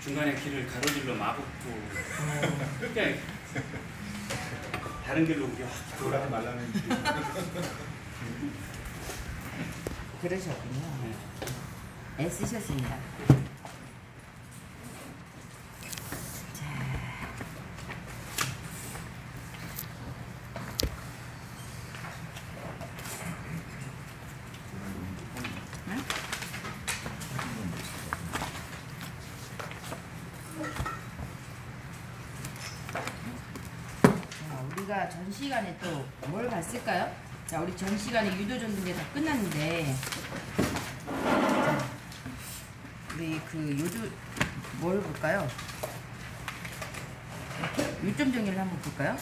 중간에 길을 가로질러 막고 그러니까 다른 길로 이렇게 확 돌아가지 말라는 길. 그러셨군요. 애쓰셨습니다. 우리가 전 시간에 또 뭘 봤을까요? 자, 우리 전 시간에 유도전등제 다 끝났는데, 자, 우리 그 유도 뭘 볼까요? 요점 정리를 한번 볼까요?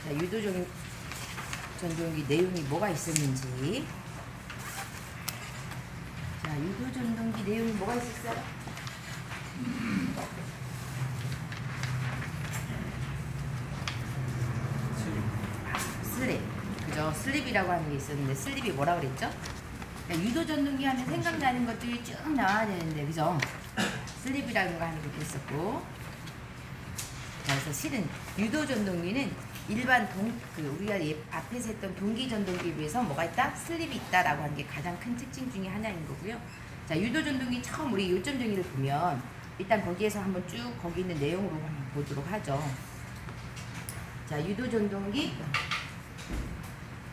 자, 유도전등기 내용이 뭐가 있었는지. 자, 유도전등기 내용이 뭐가 있었어요? 슬립. 그죠? 슬립이라고 하는 게 있었는데, 슬립이 뭐라 그랬죠? 그러니까 유도전등기 하면 생각나는 것들이 쭉 나와야 되는데, 그죠? 슬립이라는 거 하는 것도 있었고. 자, 그래서 실은 유도전등기는 일반 우리가 앞에서 했던 동기전등기에 비해서 뭐가 있다? 슬립이 있다라고 하는 게 가장 큰 특징 중에 하나인 거고요. 자, 유도전등기 처음 우리 요점 정의를 보면, 일단 거기에서 한번 쭉 거기 있는 내용으로 한번 보도록 하죠. 자, 유도전등기.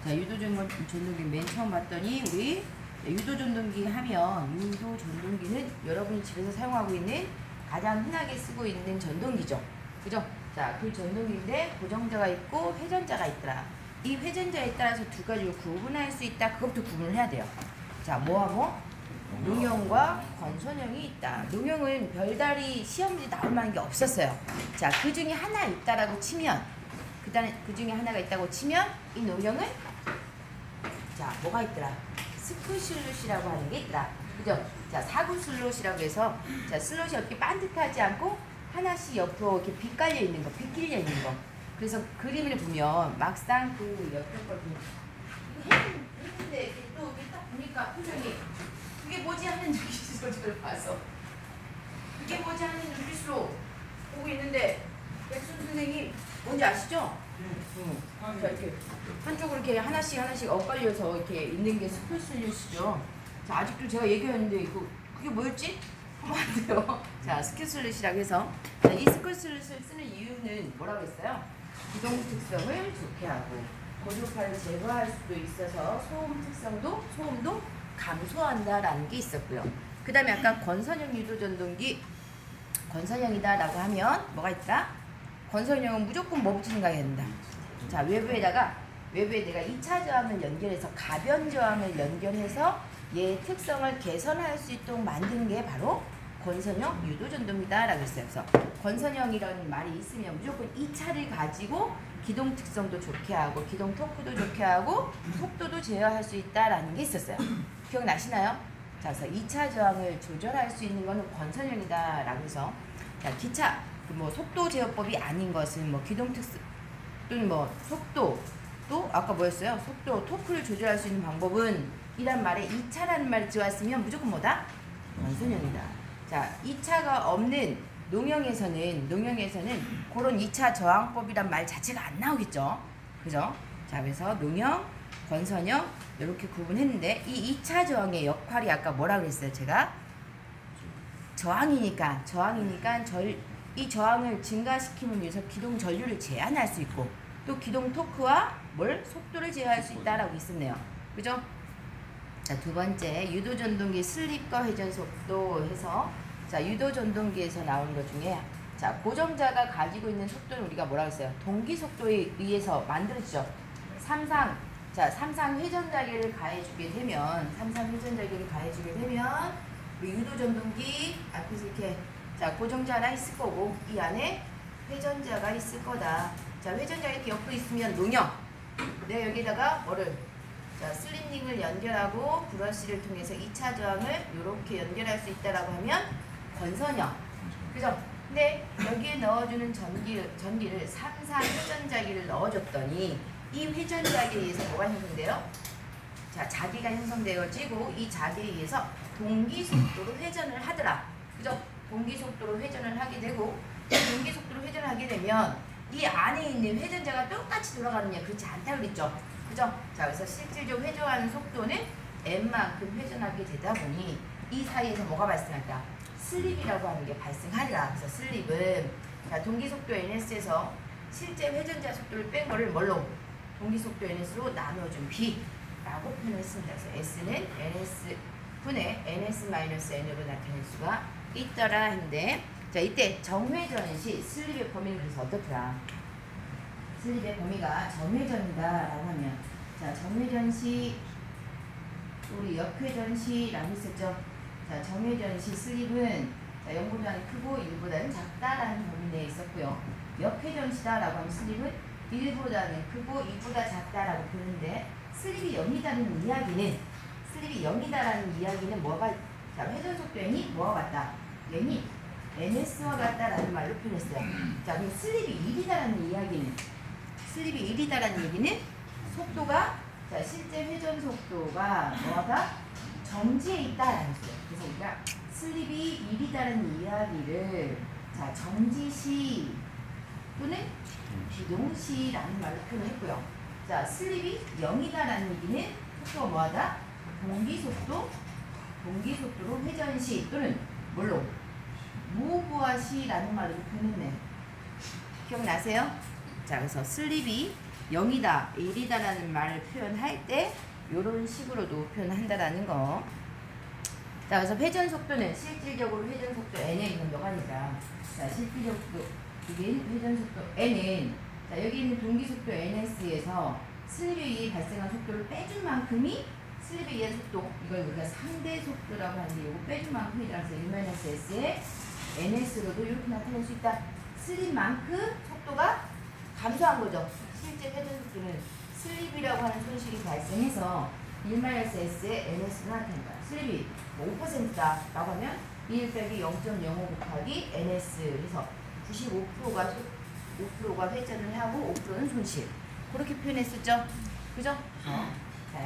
자, 유도전등기 맨 처음 봤더니 우리 유도전등기 하면 유도전등기는 여러분이 집에서 사용하고 있는 가장 흔하게 쓰고 있는 전등기죠. 그죠? 자, 그 전등기인데 고정자가 있고 회전자가 있더라. 이 회전자에 따라서 두 가지로 구분할 수 있다. 그것부터 구분을 해야 돼요. 자, 뭐하고? 농형과 건선형이 있다. 농형은 별다리 시험지 나올 만한 게 없었어요. 자, 그 중에 하나 있다라고 치면, 그 중에 하나가 있다고 치면 이 농형은 자, 뭐가 있더라? 스쿠슬롯이라고 하는 게 있더라. 그죠? 자, 사구 슬롯이라고 해서, 자, 슬롯이 이렇게 반듯하지 않고 하나씩 옆으로 이렇게 빗갈려 있는 거, 빗길려 있는 거. 그래서 그림을 보면 막상 그 옆에 걸 보면 했는데 또 이렇게 딱 보니까 표정이 그게 뭐지 하는 눈빛으로 저를 봐서 그게 뭐지 하는 눈빛으로 보고 있는데 백순 선생님 뭔지 아시죠? 자, 이렇게 한쪽으로 이렇게 하나씩 엇갈려서 이렇게 있는 게 스쿠슬릿이죠. 자, 아직도 제가 얘기했는데 그게 뭐였지? 하면 안 돼요. 자, 스쿠슬릿이라고 해서, 자, 이 스쿠슬릿을 쓰는 이유는 뭐라고 했어요? 기동 특성을 좋게 하고 고주파를 제거할 수도 있어서 소음도 감소한다라는 게 있었고요. 그 다음에 아까 건선형 유도전등기, 건선형이다라고 하면 뭐가 있다? 건선형은 무조건 뭐 붙이는 거 해야 된다. 자, 외부에 내가 2차 저항을 연결해서 가변 저항을 연결해서 얘의 특성을 개선할 수 있도록 만드는 게 바로 건선형 유도전등기다 라고 했어요. 그래서 건선형이라는 말이 있으면 무조건 2차를 가지고 기동 특성도 좋게 하고 기동 토크도 좋게 하고 속도도 제어할 수 있다라는 게 있었어요. 기억나시나요? 자, 그래서 2차 저항을 조절할 수 있는 거는 건선형이다 라고 해서, 자, 기차 뭐 속도 제어법이 아닌 것은 뭐 기동 특성 또는 뭐 속도 또 아까 뭐였어요? 속도 토크를 조절할 수 있는 방법은 이란 말에 2차라는 말이 들어왔으면 무조건 뭐다? 건선형이다. 자, 2차가 없는 농형에서는 그런 2차 저항법이란 말 자체가 안 나오겠죠. 그죠? 자, 그래서 농형, 건선형 이렇게 구분했는데 이 2차 저항의 역할이 아까 뭐라 그랬어요? 제가 저항이니까 이 저항을 증가시키면 위해서 기동 전류를 제한할 수 있고 또 기동 토크와 속도를 제어할 수 있다라고 했었네요. 그죠? 자, 두 번째 유도전등기 슬립과 회전 속도 해서, 자, 유도전등기에서 나오는 것 중에, 자, 고정자가 가지고 있는 속도는 우리가 뭐라고 했어요? 동기 속도에 의해서 만들어지죠. 삼상 회전자계를 가해주게 되면 유도전등기 앞에서 이렇게, 자, 고정자 하나 있을 거고 이 안에 회전자가 있을 거다. 자, 회전자가 이렇게 옆으로 있으면 농형. 내가 여기다가 자, 슬립링을 연결하고 브러쉬를 통해서 2차 저항을 이렇게 연결할 수 있다라고 하면 건선형. 그죠? 근데 여기에 넣어주는 전기를 삼상 회전자기를 넣어줬더니 이 회전자기에 의해서 뭐가 형성돼요? 자, 자기가 형성되어지고 이 자기에 의해서 동기 속도로 회전을 하더라. 그죠? 동기 속도로 회전을 하게 되고, 동기 속도로 회전을 하게 되면 이 안에 있는 회전자가 똑같이 돌아가느냐? 그렇지 않다 그랬죠? 그죠? 자, 그래서 실질적으로 회전하는 속도는 m만큼 회전하게 되다 보니 이 사이에서 뭐가 발생한다? 슬립이라고 하는 게 발생하리라. 그래서 슬립은 자, 동기 속도 ns에서 실제 회전자 속도를 뺀 거를 뭘로? 동기 속도 ns로 나눠준 b라고 표현했습니다. 그래서 s는 ns분의 ns-n으로 나타낼 수가 있더라 했는데, 자, 이때 정회전 시 슬립의 범위는 그래서 어떻더라? 슬립의 범위가 정회전이다 라고 하면, 자, 정회전 시 우리 역회전 시라고 했었죠. 자, 정회전 시 슬립은 자, 0보다는 크고 1보다는 작다라는 범위 내에 있었고요. 역회전 시다라고 하면 슬립은 1보다는 크고 2보다 작다라고 보는데, 슬립이 0이다는 이야기는, 슬립이 0이다라는 이야기는 뭐가, 자, 회전 속도 n이 뭐와 같다? n이 ns와 같다라는 말로 표현했어요. 자, 그럼 슬립이 1이다라는 이야기는, 슬립이 1이다라는 얘기는 속도가, 자, 실제 회전 속도가 뭐하다? 정지해 있다라는 거예요. 그래서 우리가 슬립이 1이다라는 이야기를 자, 정지시 또는 비동시라는 말로 표현했고요. 자, 슬립이 0이다라는 얘기는 속도가 뭐하다? 동기속도로 회전시 또는 뭘로? 무부하시라는 말로 표현했네. 기억나세요? 자, 그래서 슬립이 0이다, 1이다라는 말을 표현할 때 이런 식으로도 표현한다라는 거. 자, 그래서 회전 속도는 실질적으로 회전 속도 n에 있는 여관이다. 자, 실질적으로 이게 회전 속도 n은, 자, 여기 있는 동기 속도 ns에서 슬립에 의해 발생한 속도를 빼준 만큼이 슬립에 의한 속도, 이걸 우리가 상대 속도라고 하는데 이거 빼준 만큼이라서 1-s의 ns로도 이렇게 나타낼 수 있다. 슬립만큼 속도가 감소한 거죠. 실제 회전 속도는 슬립이라고 하는 손실이 발생해서 1-s의 ns로 나타낸다. 슬립이 5%다 라고 하면 1 빼기 0.05 곱하기 ns 해서 95%가 회전을 하고 5%는 손실. 그렇게 표현했었죠. 그죠? 자,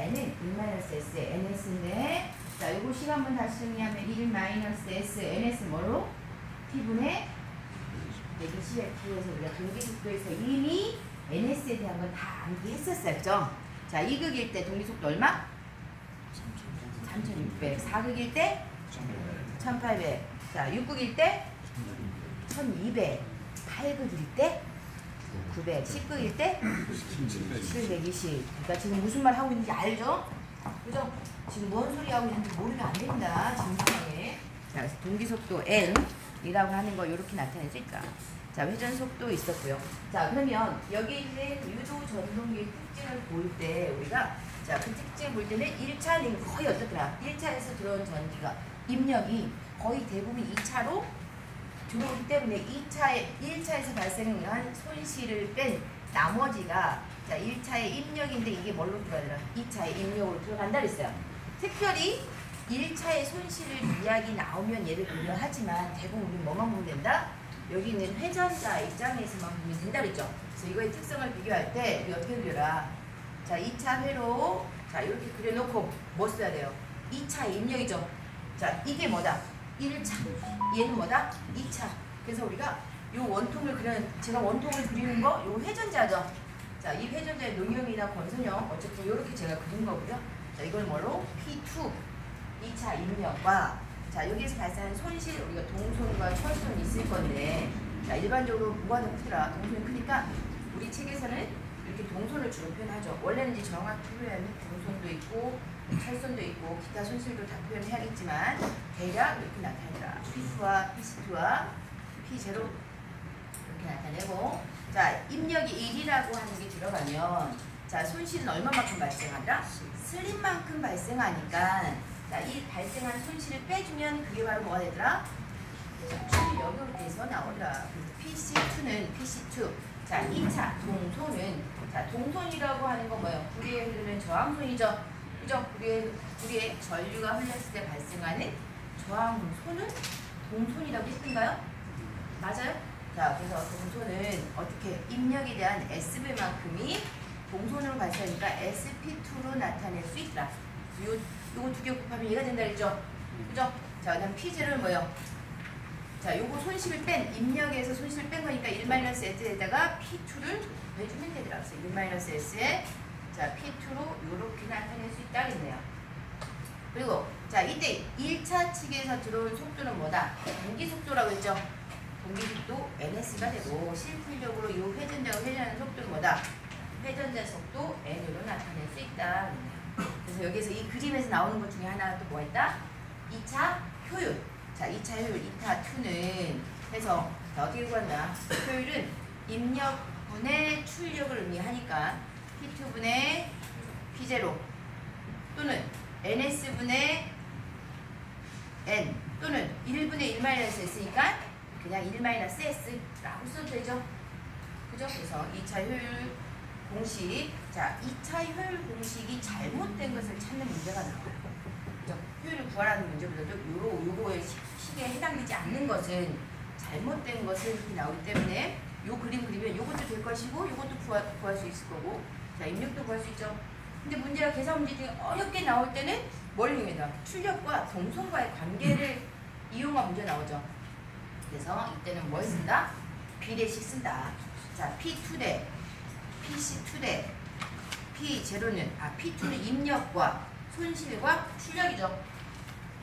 n은 1-s의 ns인데, 자, 요거 시간분 다시 정리하면 1-s ns 뭐로? t분의 120F에서 우리가 동기속도에서 이미 ns에 대한 건 다 암기했었어요. 그죠? 자, 2극일 때 동기속도 얼마? 3600. 4극일 때 1800. 자, 6극일 때 1200. 8극일 때 900. 10극일 때 720. 그러니까 지금 무슨 말 하고 있는지 알죠? 그죠? 지금 뭔 소리 하고 있는지 모르면 안 됩니다. 지금 상황에. 자, 그래서 동기속도 n이라고 하는 거 이렇게 나타낼 수 있다. 자, 회전 속도 있었고요. 자, 그러면 여기 있는 유도 전동기의 특징을 볼 때 우리가, 자, 그 특징을 볼 때는 1차는 거의 어떻더라? 1차에서 들어온 전기가 입력이 거의 대부분 2차로 들어오기 때문에 1차에서 발생한 손실을 뺀 나머지가, 자, 1차의 입력인데 이게 뭘로 들어가더라? 2차의 입력으로 들어간다 그랬어요. 특별히 1차의 손실을 이야기 나오면 얘를 고려하지만 대부분 우리 뭐만 보면 된다? 여기 있는 회전자 입장에서만 보면 된다 그랬죠. 그래서 이거의 특성을 비교할 때 우리 어떻게 그려라? 자, 2차 회로, 자, 이렇게 그려놓고 뭐 써야 돼요? 2차 입력이죠. 자, 이게 뭐다? 1차. 얘는 뭐다? 2차. 그래서 우리가 요 원통을 제가 원통을 그리는 거, 요 회전자죠. 자, 이 회전자의 농형이나 건선형, 어쨌든 요렇게 제가 그린 거고요. 자, 이걸 뭐로? P2. 2차 입력과, 자, 여기에서 발생한 손실, 우리가 동손과 철손이 있을 건데, 자, 일반적으로 뭐가 더 크더라? 동손이 크니까 우리 책에서는 이렇게 동손을 주로 표현하죠. 원래는 이제 정확히 표현하면 동손도 있고 철손도 있고 기타 손실도 다 표현해야겠지만 대략 이렇게 나타내라. P2와 P2와 P0 이렇게 나타내고, 자, 입력이 1이라고 하는 게 들어가면, 자, 손실은 얼마만큼 발생한다? 슬립만큼 발생하니까, 자, 이 발생한 손실을 빼주면 그게 바로 뭐가 되더라? 손실 여기로 돼서 나오더라. 그래서 PC2는 PC2. 자, 2차 동손은, 자, 동손이라고 하는 건 뭐예요? 구리에 흐르는 저항손이죠. 그죠? 구리에 전류가 흘렸을 때 발생하는 저항손은 동손이라고 했던가요? 맞아요? 자, 그래서 동손은 어떻게 입력에 대한 S배만큼이 동손으로 발생하니까 SP2로 나타낼 수 있다. 요거 두 개 곱하면 얘가 된다 그랬죠? 그죠? 자, 그다음 P0는 뭐예요? 자, 요거 손실을 뺀, 입력에서 손실을 뺀 거니까 1-S에다가 P2를 해주면 되더라고요. 1-S에 자, P2로 요렇게 나타낼 수 있다겠네요. 그리고 자, 이때 1차 측에서 들어온 속도는 뭐다? 동기 속도라고 했죠? 동기 속도 NS가 되고 실질적으로 요 회전자가 회전하는 속도는 뭐다? 회전자 속도 N으로 나타낼 수 있다. 그래서 여기서 이 그림에서 나오는 것 중에 하나가 또 뭐가 있다? 2차 효율. 자, 2차 효율, 2타2는 해서 자, 어떻게 구한다? 효율은 입력분의 출력을 의미하니까 P2분의 P0 또는 NS분의 N 또는 1분의 1-S니까 그냥 1-S라고 써도 되죠? 그죠? 그래서 2차 효율 공식. 자, 2차 효율 공식이 잘못된 것을 찾는 문제가 나와요. 그죠? 효율을 구하라는 문제보다도 요거의 식에 해당되지 않는 것은 잘못된 것을 이렇게 나오기 때문에 요 그림 그리면 요것도 될 것이고 요것도 구할 수 있을 거고 자, 입력도 구할 수 있죠. 근데 문제가 계산 문제 중에 어렵게 나올 때는 뭘 이용해다? 출력과 동선과의 관계를 이용한 문제 나오죠. 그래서 이때는 뭘 쓴다? 비례식 쓴다. 자, P2대 PC2대 P0는 P2는 입력과 손실과 출력이죠.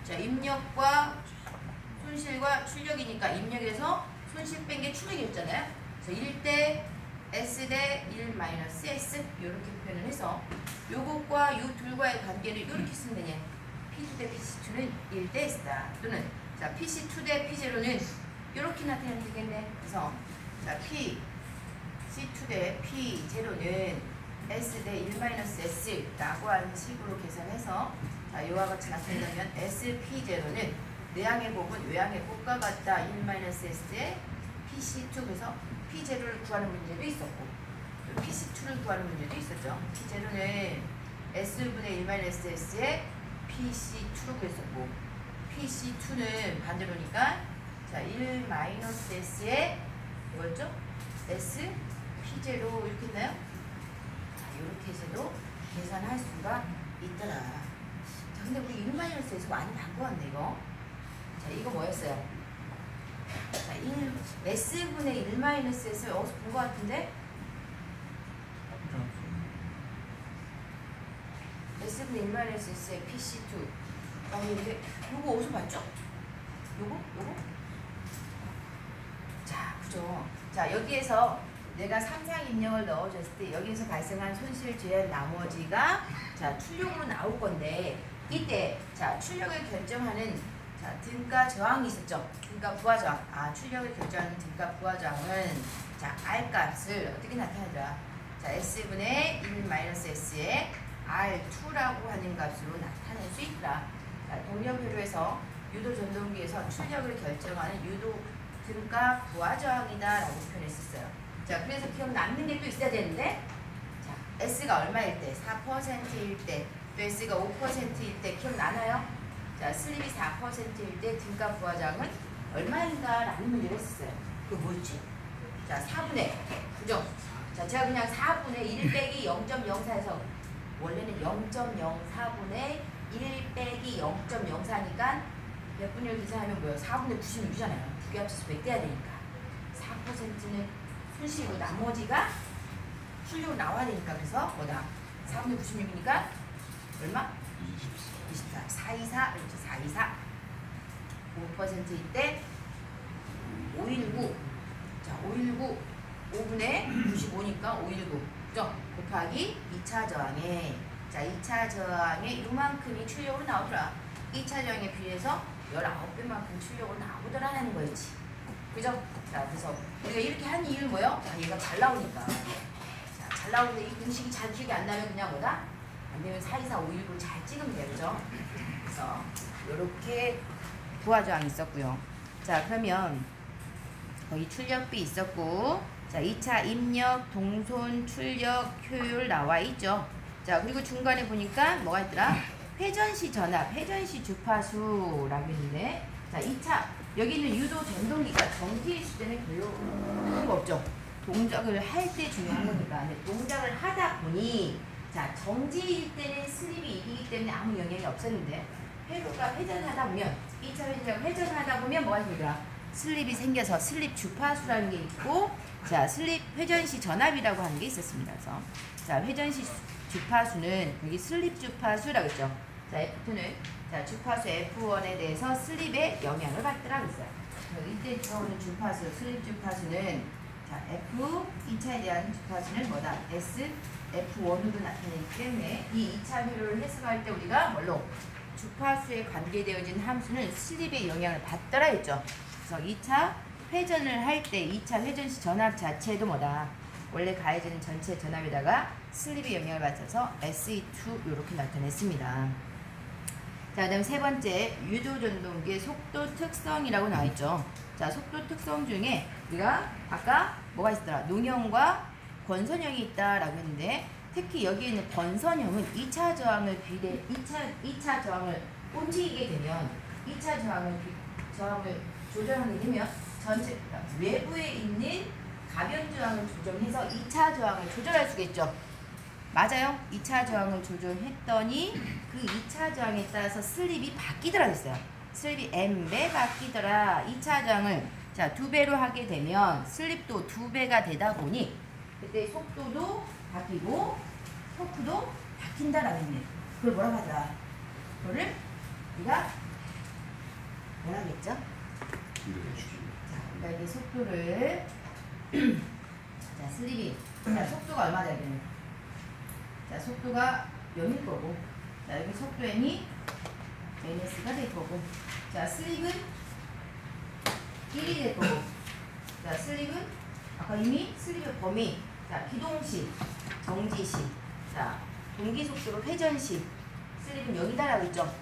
자, 입력과 손실과 출력이니까 입력에서 손실 뺀 게 출력이었잖아요. 그래서 1대 S대 1-S 이렇게 표현을 해서 요것과 요 둘과의 관계를 이렇게 쓰면 되냐. P2대 PC2는 1대 S다. 또는 자, PC2대 P0는 이렇게 나타내면 되겠네. 그래서 자, PC2대 P0는 S대 1-S라고 하는 식으로 계산해서 자, 이와 같이 나타낸다면 SP0는 내항의 곱은 외항의 곱과 같다. 1-S대 PC2 그래서 P0를 구하는 문제도 있었고 PC2를 구하는 문제도 있었죠. P0는 S분의 1-S에 PC2로 구했었고 PC2는 반대로니까 자, 1-S에 뭐였죠? S P0 이렇게 했나요? 자, 이렇게 해서도 계산할 수가 있더라. 자, 근데 우리 1-S에서 많이 바꿔왔네 이거. 자, 이거 뭐였어요? 자, S분의 1-S에서 어디서 본 것 같은데? S분의 1-S에 PC2. 이게 요거 어디서 봤죠? 요거? 자, 그죠? 자, 여기에서 내가 상상 입력을 넣어줬을 때 여기에서 발생한 손실 제한 나머지가 자, 출력으로 나올 건데 이때 자, 출력을 결정하는 자, 등가 저항이 있었죠. 등가 부하 저항. 출력을 결정하는 등가 부하 저항은 자, R 값을 어떻게 나타내더라? 자, S분의 1-S에 R2라고 하는 값으로 나타낼 수 있다. 자, 동력표로에서 유도 전동기에서 출력을 결정하는 유도 등가 부하 저항이다 라고 표현했었어요. 자, 그래서 기억 남는 게 또 있어야 되는데 자, S가 얼마일 때? 4%일 때, 또 S가 5%일 때 기억나나요? 자, 슬립이 4%일 때 등가 부하 저항은 얼마인가 라는 문제를 했었어요. 그거 뭐였지? 자, 4분의 그죠? 자, 제가 그냥 4분의 1 빼기 0.04에서 원래는 0.04분의 1 빼기 0.04니까 몇 분의 1 계산하면 뭐예요? 4분의 96이잖아요. 두 개 합쳐서 몇 대야 되니까 4%는 손실이고 나머지가 출력으로 나와야 되니까 그래서 뭐다? 4분의 96이니까 얼마? 24. 424 그렇죠. 424 5%일 때 519 자, 519 5분의 95니까 519 그죠? 곱하기 2차 저항에 자, 2차 저항에 요만큼이 출력으로 나오더라. 2차 저항에 비해서 19배만큼 출력으로 나오더라는 거였지. 그죠? 자, 그래서 우리가 이렇게 한 이유는 뭐예요? 자, 얘가 잘 나오니까. 자, 잘 나오는데 이 공식이 잘 기억이 안 나면 그냥 뭐다? 안 되면 424, 519를 잘 찍으면 돼요. 그죠? 그래서 요렇게 부하 저항이 있었고요. 자, 그러면 거기 출력비 있었고 자, 2차 입력, 동선, 출력, 효율 나와 있죠. 자, 그리고 중간에 보니까 뭐가 있더라? 회전시 전압, 회전시 주파수라고 했는데 자, 2차 여기는 유도 전동기가 정지일 때는 별로 필요가 없죠. 동작을 할 때 중요한 거니까. 근데 동작을 하다 보니 자, 정지일 때는 슬립이 이기기 때문에 아무 영향이 없었는데 회로가 회전하다 보면 2차 회전하다 보면 뭐가 생기더라? 슬립이 생겨서 슬립 주파수라는 게 있고, 자 슬립 회전시 전압이라고 하는 게 있었습니다. 그래서 자 회전시 주파수는 여기 슬립 주파수라고 했죠. 자 F2는 자 주파수 F1에 대해서 슬립의 영향을 받더라고 했어요. 이때 들어오는 주파수, 슬립 주파수는 자 F 2차에 대한 주파수는 뭐다? S F1으로 나타내기 때문에 이 2차 회로를 해석할 때 우리가 뭘로? 주파수에 관계되어진 함수는 슬립의 영향을 받더라 했죠. 그래서 2차 회전을 할 때 2차 회전시 전압 자체도 뭐다? 원래 가해지는 전체 전압에다가 슬립의 영향을 받아서 SE2 이렇게 나타냈습니다. 자, 그 다음 세 번째 유도전동기의 속도 특성이라고 나와있죠. 자, 속도 특성 중에 우리가 아까 뭐가 있더라? 농형과 권선형이 있다라고 했는데, 특히 여기 있는 권선형은 2차 저항을 2차 저항을 움직이게 되면 2차 저항을 조정하게 되면 전체 외부에 있는 가변 저항을 조정해서 2차 저항을 조절할 수가 있죠. 맞아요. 2차 저항을 조정했더니 그 2차 저항에 따라서 슬립이 바뀌더라 했어요. 슬립이 M배 바뀌더라. 2차 저항을 자 2배로 하게 되면 슬립도 2배가 되다 보니 그때 속도도 바뀌고 토크도 바뀐다라는 얘기예요. 그걸 뭐라고 하더라? 그거를 우리가 뭐라고 했죠? 자, 그러니까 이 속도를 자 슬립이 자 속도가 얼마 돼야 되냐? 자 속도가 0일 거고, 자 여기 속도 n이 NS가 될 거고, 자 슬립은 1이 될 거고, 자 슬립은 아까 이미 슬립의 범위, 자 기동시, 정지시, 자 동기속도로 회전시 슬립은 0이다라고 했죠.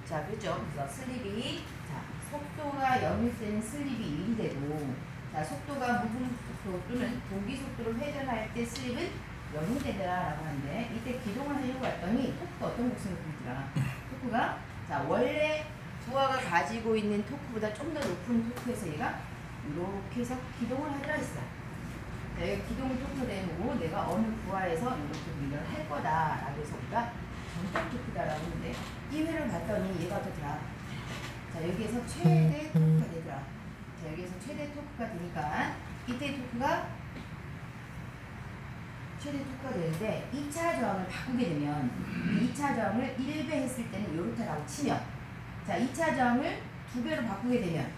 자 그렇죠. 그래서 슬립이 자 속도가 0일 때는 슬립이 1이 되고, 자 속도가 무분속도 또는 동기속도로 회전할 때 슬립은 0이 되더라라고 하는데, 이때 기동을 하려고 했더니 토크가 어떤 곡선을 보이더라. 토크가 자 원래 부하가 가지고 있는 토크보다 좀 더 높은 토크에서 얘가 이렇게 해서 기동을 하더라 했어. 내가 기동 토크 되고 내가 어느 부하에서 이렇게 밀을 할 거다라고 해서 우리가 전격 토크다라고 하는데, 이 회를 봤더니 얘가 어떻더라. 자 여기에서 최대 토크가 되더라. 자 여기에서 최대 토크가 되니까 이때 토크가 최대 토크가 되는데, 2차 저항을 바꾸게 되면 이 2차 저항을 1배 했을 때는 요렇다라고 치면, 자 2차 저항을 2배로 바꾸게 되면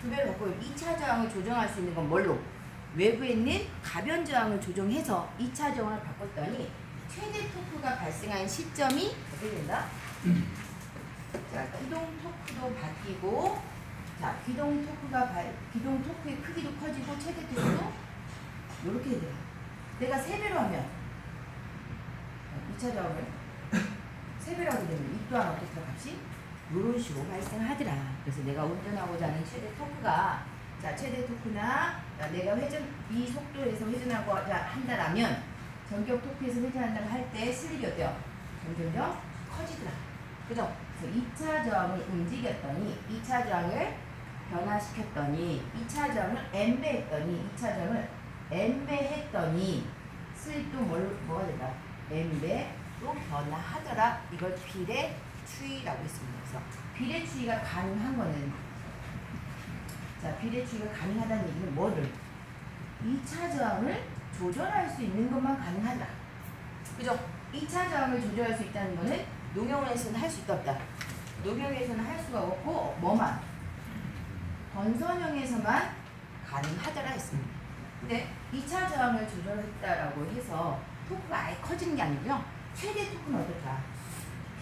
2배로 바꾸면 2차 저항을 조정할 수 있는 건 뭘로? 외부에 있는 가변 저항을 조정해서 2차 저항을 바꿨더니 최대 토크가 발생한 시점이 어떻게 된다? 자 기동 토크도 바뀌고, 자 기동 토크의 크기도 커지고 최대 토크도 이렇게 되더라. 내가 3배로 하면 2차 저항을 3배로 하게 되면 이 또한 어떻게 값이? 이런 식으로 발생하더라. 그래서 내가 운전하고자 하는 최대 토크가 자 최대 토크나 내가 회전 이 속도에서 회전하고자 한다라면 전격 토크에서 회전한다고 할 때 슬립이 어때요? 점점점 커지더라. 그죠? 그래서 2차 저항을 움직였더니 2차 저항을 변화시켰더니 2차 저항을 M배 했더니 2차 저항을 M배 했더니 슬립도 뭐가 된다? M배로 변화하더라. 이걸 비례추이라고 했습니다. 그래서 비례추이가 가능한 거는, 자 비례추이가 가능하다는 얘기는 뭐를? 2차 저항을 조절할 수 있는 것만 가능하다. 그죠? 2차 저항을 조절할 수 있다는 거는 농형에서는 할 수 있다 없다? 농형에서는 할 수가 없고 뭐만? 건선형에서만 가능하더라 했습니다. 근데 2차 저항을 조절했다라고 해서 토크가 아예 커지는 게 아니고요. 최대 토크는 어떨까?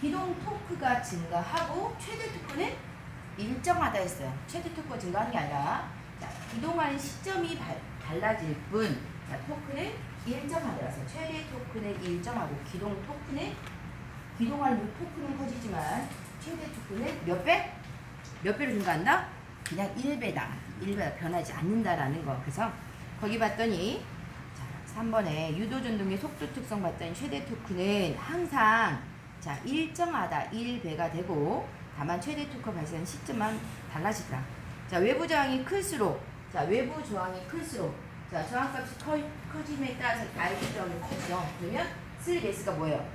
기동 토크가 증가하고 최대 토크는 일정하다 했어요. 최대 토크가 증가하는 게 아니라 자, 기동하는 시점이 달라질 뿐, 자, 토크는 일정하더라서 최대 토크는 일정하고 기동하는 토크는 커지지만 최대 토크는 몇 배? 몇 배로 증가한다? 그냥 1배다. 1배가 변하지 않는다라는 거. 그래서 거기 봤더니 자, 3번에 유도전동의 속도 특성 봤더니 최대 토크는 항상 자 일정하다 1배가 되고, 다만 최대 토크 발생 시점만 달라지더라. 자 외부 저항이 클수록 자 저항값이 커짐에 따라서 아이디 저항이 커지죠. 그러면 슬립 S가 뭐예요?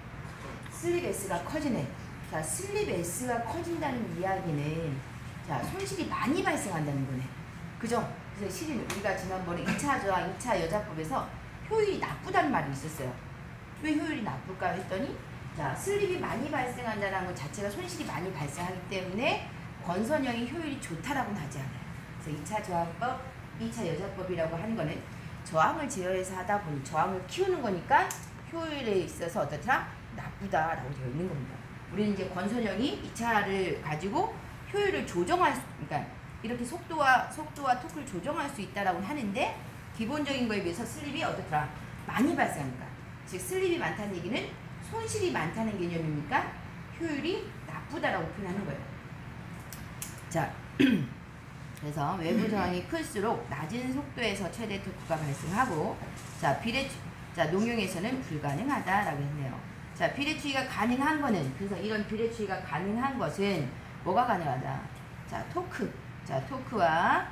슬립 S가 커지네. 자, 슬립 S가 커진다는 이야기는 자, 손실이 많이 발생한다는 거네. 그죠? 그래서 실은 우리가 지난번에 2차 저항, 2차 여자법에서 효율이 나쁘다는 말이 있었어요. 왜 효율이 나쁠까 했더니 자, 슬립이 많이 발생한다는 것 자체가 손실이 많이 발생하기 때문에 건선형이 효율이 좋다라고는 하지 않아요. 그래서 2차 저항법, 2차 여자법이라고 하는 거는 저항을 제어해서 하다 보니 저항을 키우는 거니까 효율에 있어서 어떻더라? 나쁘다라고 되어 있는 겁니다. 우리는 이제 건선형이 2차를 가지고 효율을 조정할 수, 그러니까 이렇게 속도와 토크를 조정할 수 있다라고 하는데 기본적인 거에 비해서 슬립이 어떻더라? 많이 발생하니까. 즉 슬립이 많다는 얘기는 손실이 많다는 개념이니까 효율이 나쁘다라고 표현하는 거예요. 자, 그래서 외부 저항이 클수록 낮은 속도에서 최대 토크가 발생하고 자, 농용에서는 불가능하다라고 했네요. 자, 비례추이가 가능한 거는 그래서 이런 비례추이가 가능한 것은 뭐가 가능하다? 자, 토크. 자, 토크가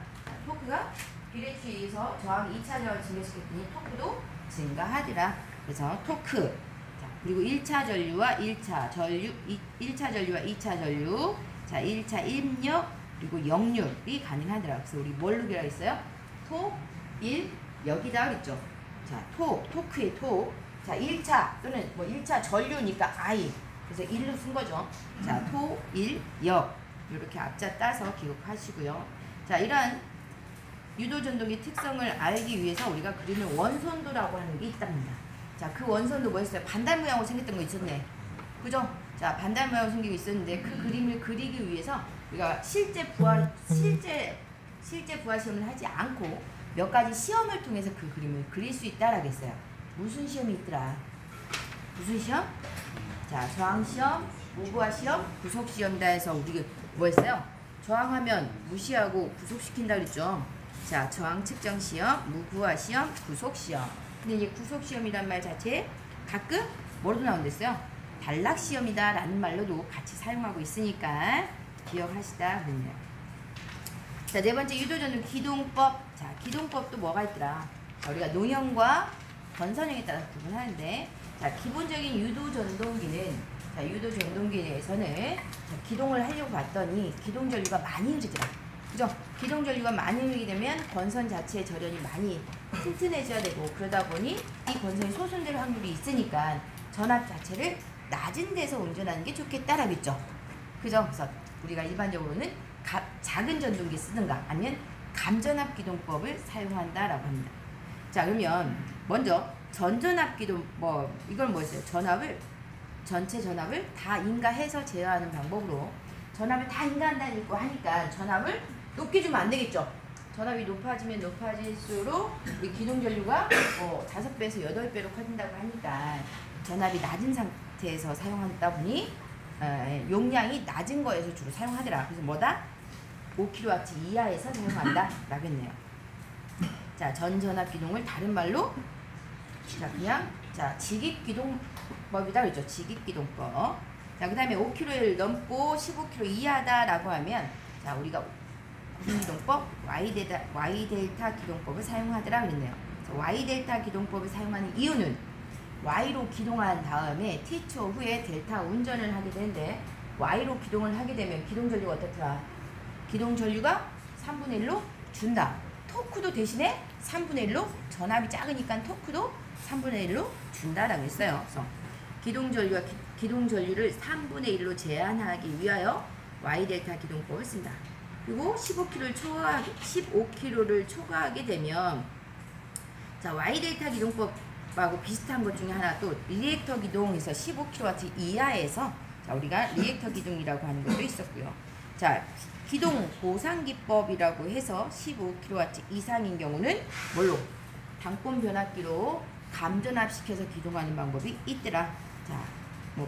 비례추이에서 저항 2차 저항을 증가시켰더니 토크도 증가하더라. 그래서 토크. 자, 그리고 1차 전류와 2차 전류, 자, 1차 입력, 그리고 역률이 가능하더라. 그래서 우리 뭘 넣으라고 했어요? 토, 1, 여기다 그랬죠. 자, 토크의 토. 자, 1차 또는 뭐 1차 전류니까 I. 그래서 1로 쓴 거죠. 자, 토, 1, 역. 이렇게 앞자 따서 기억하시고요. 자, 이러한 유도전동의 특성을 알기 위해서 우리가 그리는 원선도라고 하는 게 있답니다. 자, 그 원선도 뭐였어요? 반달 모양으로 생겼던 거 있었네. 그죠? 자, 반달 모양으로 생기고 있었는데 그 그림을 그리기 위해서 우리가 실제 부하 시험을 하지 않고 몇 가지 시험을 통해서 그 그림을 그릴 수 있다라고 했어요. 무슨 시험이 있더라? 무슨 시험? 자, 저항시험, 무부하 시험, 구속시험다 해서 우리가 뭐 했어요? 저항하면 무시하고 구속시킨다 그랬죠. 자, 저항 측정 시험, 무부하 시험, 구속시험. 근데 이제 구속시험이란 말 자체에 가끔 뭐로도 나온댔어요? 단락시험이다 라는 말로도 같이 사용하고 있으니까 기억하시다 그랬네요. 자, 네 번째 유도전동 기동법. 자, 기동법도 뭐가 있더라? 자, 우리가 농형과 건선형에 따라서 구분하는데, 자, 기본적인 유도전동기는, 자, 유도전동기에서는 기동을 하려고 봤더니 기동전류가 많이 흐르더라. 그죠? 기동전류가 많이 흐르게 되면 건선 자체의 절연이 많이 튼튼해져야 되고, 그러다 보니 이 건선이 소순될 확률이 있으니까 전압 자체를 낮은 데서 운전하는 게 좋겠다라겠죠. 그죠? 그래서 우리가 일반적으로는 작은 전동기 쓰든가 아니면 감전압 기동법을 사용한다라고 합니다. 자, 그러면 먼저 전전압 기동 이걸 뭐였어요? 전체 전압을 다 인가해서 제어하는 방법으로 전압을 다 인가한다는 거 하니까 전압을 높게 주면 안 되겠죠. 전압이 높아지면 높아질수록 이 기동 전류가 5배에서 8배로 커진다고 하니까 전압이 낮은 상태에서 사용하다 보니 용량이 낮은 거에서 주로 사용하더라. 그래서 뭐다? 5kW 이하에서 사용한다 라고 했네요. 자, 전전압 기동을 다른 말로 그냥 직입기동법이다 그랬죠. 직입기동법. 자, 그 다음에 5km를 넘고 15km 이하다라고 하면 자, 우리가 무슨 기동법? Y델타 기동법을 사용하더라 그랬네요. Y델타 기동법을 사용하는 이유는 Y로 기동한 다음에 T초 후에 델타 운전을 하게 되는데 Y로 기동을 하게 되면 기동전류가 어떻더라? 기동전류가 3분의 1로 준다. 토크도 대신에 3분의 1로 전압이 작으니까 토크도 3분의 1로 준다라고 했어요. 그래서 기동전류를 3분의 1로 제한하기 위하여 Y델타 기동법을 쓴다. 그리고 15km를 초과하게 되면 자, Y델타 기동법하고 비슷한 것 중에 하나 또 리액터 기동에서 15kW 이하에서 자, 우리가 리액터 기동이라고 하는 것도 있었고요. 자, 기동 보상기법이라고 해서 15kW 이상인 경우는 뭘로? 당권 변압기로 감전압시켜서 기동하는 방법이 있더라. 자,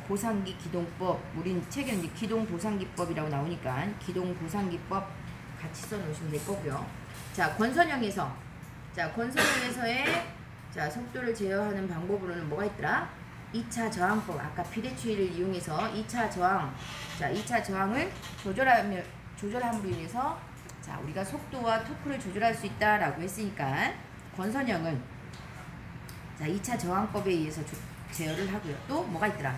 보상기 기동법, 우린 책에 이제 기동 보상기법이라고 나오니까 기동 보상기법 같이 써놓으시면 될 거고요. 자, 건선형에서의 자, 속도를 제어하는 방법으로는 뭐가 있더라? 2차 저항법, 아까 비례추이를 이용해서 2차 저항, 자, 2차 저항을 조절함으로 인해서 자, 우리가 속도와 토크를 조절할 수 있다라고 했으니까 건선형은 자, 2차 저항법에 의해서 제어를 하고요. 또 뭐가 있더라?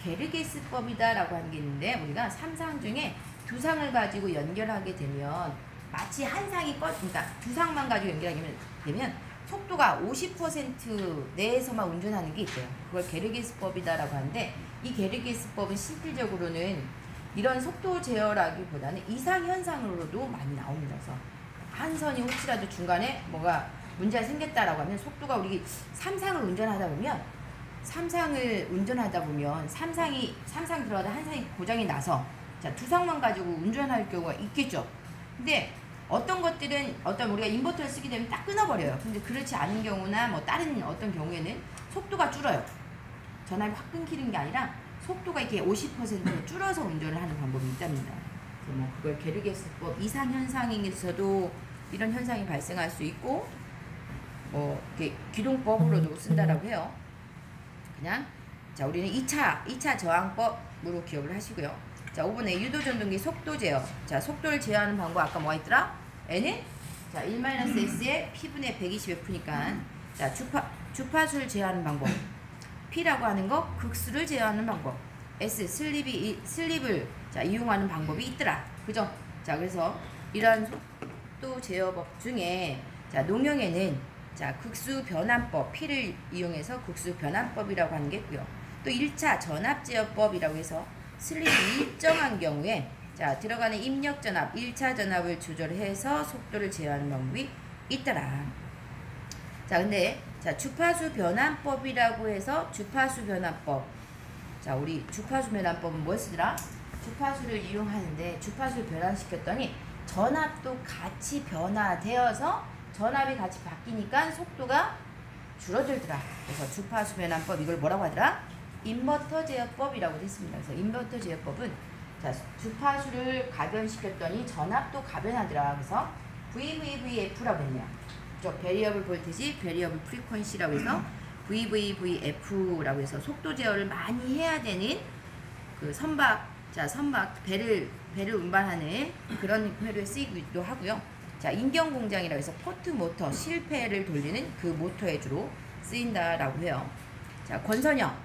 게르게스법이다라고 하는 게 있는데 우리가 3상 중에 2상을 가지고 연결하게 되면 마치 한 상이 그러니까 2상만 가지고 연결하게 되면 속도가 50% 내에서만 운전하는 게 있대요. 그걸 게르게스법이다라고 하는데 이 게르게스법은 실질적으로는 이런 속도 제어라기보다는 이상현상으로도 많이 나옵니다. 그래서 한 선이 혹시라도 중간에 뭐가 문제가 생겼다라고 하면 속도가 우리 3상을 운전하다 보면 3상 들어가다 한 상이 고장이 나서 자, 2상만 가지고 운전할 경우가 있겠죠. 근데 어떤 것들은 우리가 인버터를 쓰게 되면 딱 끊어버려요. 근데 그렇지 않은 경우나 뭐 다른 어떤 경우에는 속도가 줄어요. 전압이 확 끊기는 게 아니라 속도가 이렇게 50% 줄어서 운전을 하는 방법이 있답니다. 그래서 뭐 그걸 게르게스법 이상현상에서도 이런 현상이 발생할 수 있고 뭐 이렇게 기동법으로도 쓴다라고 해요. 그냥 자 우리는 2차 저항법으로 기억을 하시고요. 자 5번에 유도전동기 속도 제어. 자 속도를 제어하는 방법 아까 뭐가 있더라? N은 자 1-S에 P분의 120F니까 자 주파수를 제어하는 방법. P라고 하는 거 극수를 제어하는 방법. S 슬립을 자 이용하는 방법이 있더라. 그죠? 자 그래서 이러한 속도 제어법 중에 자 농형에는 자 극수 변환법 P를 이용해서 극수 변환법이라고 하는 게 있고요. 또 1차 전압 제어법이라고 해서 슬립이 일정한 경우에 자 들어가는 입력 전압 1차 전압을 조절해서 속도를 제어하는 방법이 있더라. 자 근데 자 주파수 변환법이라고 해서 주파수 변환법. 자 우리 주파수 변환법은 뭐였더라? 주파수를 이용하는데 주파수를 변환시켰더니 전압도 같이 변화되어서 전압이 같이 바뀌니까 속도가 줄어들더라. 그래서 주파수 변환법 이걸 뭐라고 하더라? 인버터 제어법이라고 됐습니다. 그래서 인버터 제어법은 자 주파수를 가변시켰더니 전압도 가변하더라. 그래서 VVVF라고 했네요. 베리어블 볼티지, 베리어블 프리퀀시라고 해서 VVVF라고 해서 속도 제어를 많이 해야 되는 그 선박 배를 운반하는 그런 회로에 쓰이기도 하고요. 자 인경 공장이라고 해서 포트 모터 실패를 돌리는 그 모터에 주로 쓰인다라고 해요. 자 권선형.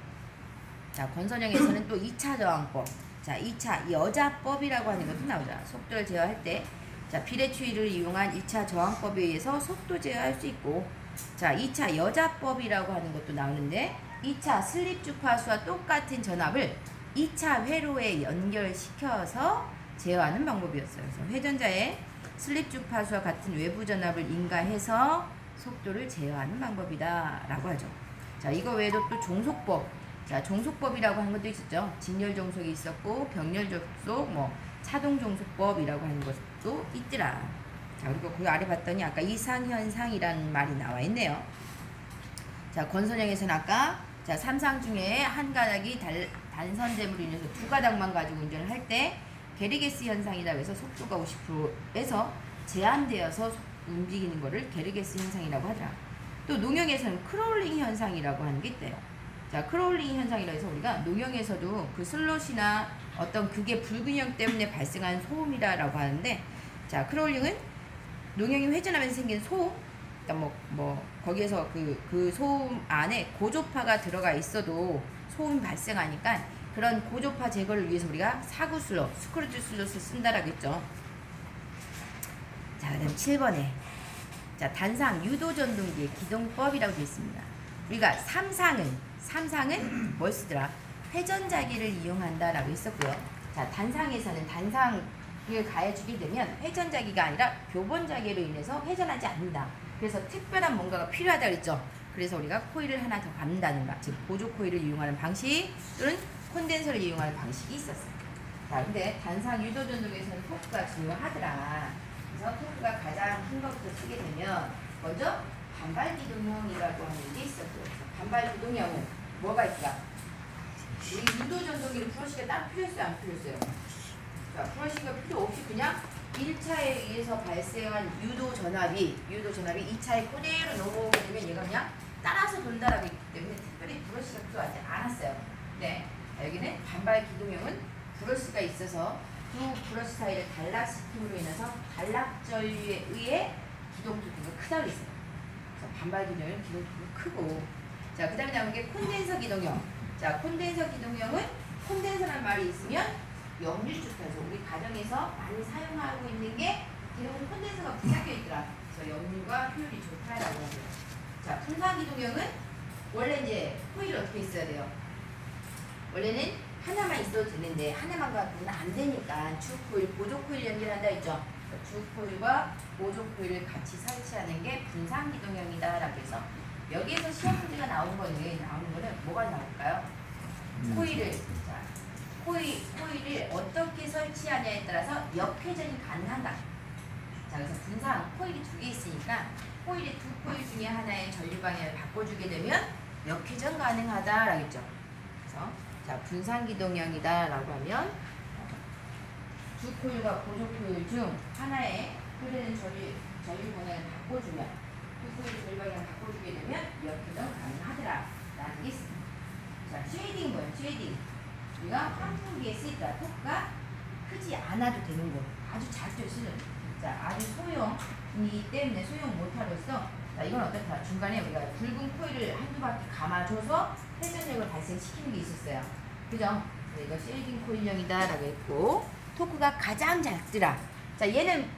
자 권선형에서는 또 2차 저항법. 자 2차 여자법이라고 하는 것도 나오죠. 속도를 제어할 때 자 비례추이를 이용한 2차 저항법에 의해서 속도 제어할 수 있고 자 2차 여자법이라고 하는 것도 나오는데 2차 슬립 주파수와 똑같은 전압을 2차 회로에 연결시켜서 제어하는 방법이었어요. 그래서 회전자의 슬립 주파수와 같은 외부 전압을 인가해서 속도를 제어하는 방법이다 라고 하죠. 자 이거 외에도 또 종속법. 자 종속법이라고 하는 것도 있었죠. 직렬 종속이 있었고 병렬 종속 뭐 차동 종속법이라고 하는 것도 있더라. 자 그리고 그 아래 봤더니 아까 이상현상이라는 말이 나와 있네요. 자 권선형에서는 아까 자 3상 중에 한 가닥이 단선됨으로 인해서 2가닥만 가지고 운전을 할 때 게르게스 현상이라고 해서 속도가 50%에서 제한되어서 움직이는 거를 게르게스 현상이라고 하더라. 또 농형에서는 크롤링 현상이라고 하는 게 있대요. 자 크롤링 현상이라고 해서 우리가 농형에서도 그 슬롯이나 어떤 그게 불균형 때문에 발생한 소음이라고 하는데 자 크롤링은 농형이 회전하면서 생긴 소음 그러니까 뭐 거기에서 그 소음 안에 고조파가 들어가 있어도 소음이 발생하니까 그런 고조파 제거를 위해서 우리가 사구 슬롯, 스크루즈 슬롯을 쓴다라고 했죠. 자, 그다음 7번에 자 단상 유도 전동기의 기동법이라고 되어 있습니다. 우리가 3상은 뭘 쓰더라? 회전자기를 이용한다라고 했었고요. 자 단상에서는 단상을 가해주게 되면 회전자기가 아니라 교본자기로 인해서 회전하지 않는다. 그래서 특별한 뭔가가 필요하다 그랬죠. 그래서 우리가 코일을 하나 더 감는다든가 즉 보조 코일을 이용하는 방식 또는 콘덴서를 이용하는 방식이 있었어요. 자 근데 단상 유도 전동에서는 토크가 중요하더라. 그래서 토크가 가장 큰 것부터 쓰게 되면 먼저 반발 기동형이라고 하는 게 있었고요. 반발 기동형은 뭐가 있을까? 우리 유도 전동기를 브러쉬가 따로 필요했어요? 안 필요했어요? 자 브러쉬가 필요 없이 그냥 1차에 의해서 발생한 유도 전압이 2차에 그대로 넘어오게 되면 얘가 그냥 따라서 돈다라고 있기 때문에 특별히 브러쉬가 필요하지 않았어요. 네. 여기는 반발 기동형은 브러쉬가 있어서 두 브러쉬 사이를 단락시킴으로 인해서 단락전류에 의해 기동토크가 크다고 했어요. 그래서 반발 기동형은 기동토크가 크고 자 그 다음에 나온 게 콘덴서 기동형. 자 콘덴서 기동형은 콘덴서라는 말이 있으면 역류 주파수. 우리 가정에서 많이 사용하고 있는 게 대부분 콘덴서가 부착되어 있더라. 그래서 역류가 효율이 좋다라고 하죠. 자, 분산기동형은 원래 이제 코일이 어떻게 있어야 돼요? 원래는 하나만 있어도 되는데 하나만 갖고는 안 되니까 주 코일, 보조 코일 연결한다 했죠. 주 코일과 보조 코일을 같이 설치하는 게 분산기동형이다라고 해서 여기에서 시험 문제가 나오는 거는 뭐가 나올까요? 코일을 자, 코일을 어떻게 설치하냐에 따라서 역회전이 가능한가? 자, 그래서 분산 코일이 두 개 있으니까 코일의 두 코일 중에 하나의 전류 방향을 바꿔주게 되면 역회전 가능하다라겠죠. 그래서 자, 분산기동형이다라고 하면 주 코일과 보조 코일 중 하나의 흐르는 전류 방향을 바꿔주면 두 코일 전류 방향을 바꿔주게 되면 역회전 가능하더라라는 게 있습니다. 자, 쉐이딩 뭐예요? 쉐이딩. 우리가 환풍기에 쓰이더라. 토크가 크지 않아도 되는 거. 아주 작게 쓰는. 자, 아주 소형이기 때문에 소형 모터로서 자, 이건 어떻다? 중간에 우리가 붉은 코일을 한두 바퀴 감아줘서 회전력을 발생시키는 게 있었어요. 그죠? 이거 쉐이딩 코일형이다라고 했고, 토크가 가장 작더라. 자, 얘는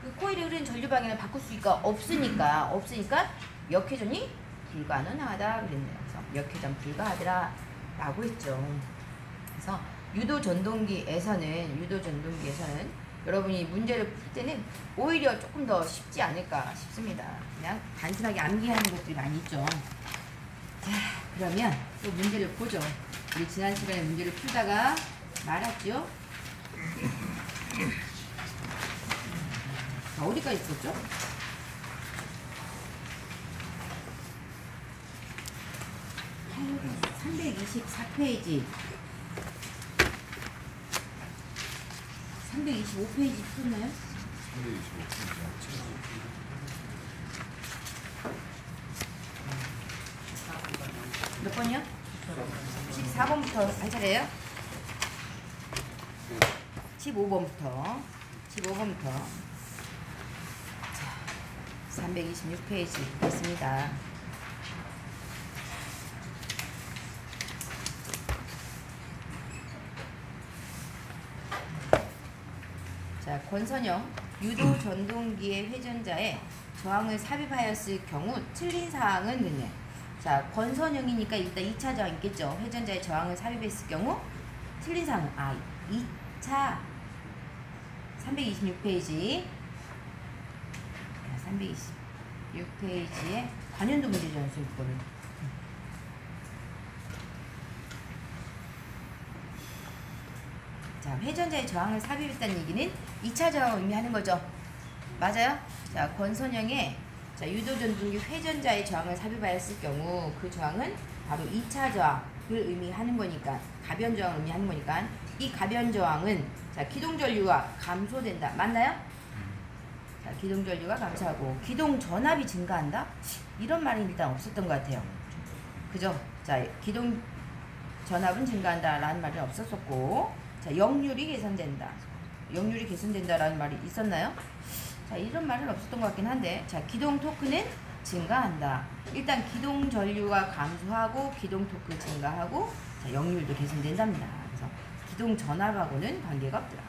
그 코일이 흐르는 전류 방향을 바꿀 수가 없으니까 역회전이 불가능하다 그랬네요. 그래서 역회전 불가하더라 라고 했죠. 그래서 유도 전동기에서는 여러분이 문제를 풀 때는 오히려 조금 더 쉽지 않을까 싶습니다. 그냥 단순하게 암기하는 것들이 많이 있죠. 자, 그러면 또 문제를 보죠. 우리 지난 시간에 문제를 풀다가 말았죠. 자, 어디까지 있었죠? 한 324페이지 325페이지 풀었나요? 325페이지 몇 번이요? 14번부터 할 차례예요? 15번부터 자, 326페이지 있습니다. 자, 권선영 유도 전동기의 회전자에 저항을 삽입하였을 경우 틀린 사항은 있네. 자, 권선영이니까 일단 2차 저항 있겠죠. 회전자에 저항을 삽입했을 경우 틀린 사항은 2차 326페이지 326페이지에 관연도 문제죠. 이거는 자, 회전자의 저항을 삽입했다는 얘기는 2차 저항을 의미하는 거죠. 맞아요? 자, 권선영의 자, 유도전동기 회전자의 저항을 삽입하였을 경우 그 저항은 바로 2차 저항을 의미하는 거니까, 가변 저항을 의미하는 거니까 이 가변 저항은 자, 기동 전류가 감소된다. 맞나요? 자, 기동 전류가 감소하고 기동 전압이 증가한다? 이런 말이 일단 없었던 것 같아요. 그죠? 자, 기동 전압은 증가한다 라는 말은 없었었고, 자, 역률이 개선된다라는 말이 있었나요? 자, 이런 말은 없었던 것 같긴 한데, 자, 기동 토크는 증가한다. 일단 기동 전류가 감소하고 기동 토크 증가하고 자, 역률도 개선된답니다. 그래서 기동 전압하고는 관계가 없더라.